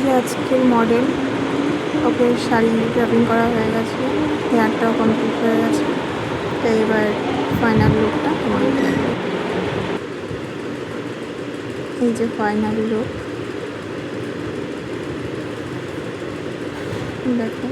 যে আজকের মডেল, ওকে শাড়ি র্যাপিং করা হয়ে গেছে, হেয়ারটাও কমপ্লিট হয়ে গেছে। তো এবার ফাইনাল লুকটা তোমাদের দেখো। এই যে ফাইনাল লুক দেখো।